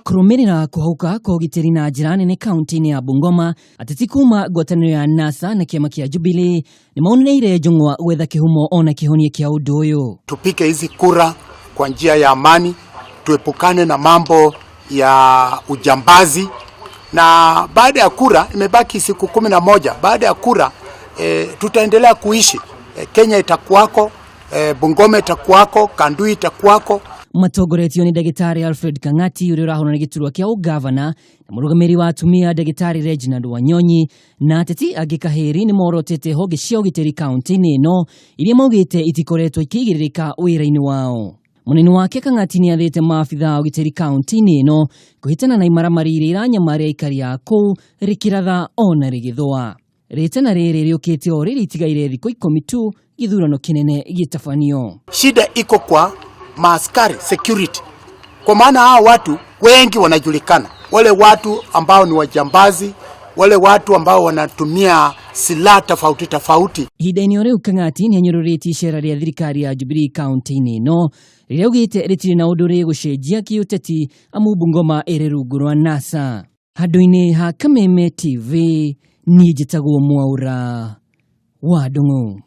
Kurumirira kuhauka kwa ugitiri na njira nene kaunti-ini ya Bungoma, ateti kuma ngwataniro ya NASA na kiama kia Jubilee ni maonireire njung'wa gwetha kihumo ona kihonie kia undu uyu. Tupike hizi kura kwa njia ya amani, tuepukane na mambo ya ujambazi, na baada ya kura, imebaki siku 11, baada ya kura tutaendelea kuishi. Kenya itakuwako, Bungoma itakuwako, Kandui itakuwako. Matogoretio ni Dagitari Alfred Kang'ati uri urahona na giturwa kia ugavana na murugamiri wa atumia Dagitari Reginald Wanyonyi, na ateti agikahiri ni morotete hoge cia ugitiri kaunti-ini ino iria maugite itikoretwo ikigiririka wira-ini wao. Munene wake Kang'ati ni athite maabitha ugitiri kaunti-ini ino kuhitana na imaramari iria iranyamaria aikari a kuu rikiratha ona rigithwa. Ritana riri riukite o riri itigaire thikũ 10 tu githurano kinene gitafanio. Shida iko kwa maaskari security, kwa maana hao watu wengi wanajulikana, wale watu ambao ni wajambazi, wale watu ambao wanatumia silaha tofauti. Hida-ini riu Kang'ati ni anyururiti icera ria thirikari ya Jubilee kaunti-ini ino riria ugite ritiri na undu rigucenjia kiuteti amu Bungoma iri rungu rwa NASA. Handu-ini ha Kameme TV ni njitagwo Mwaura wa Ndung'u.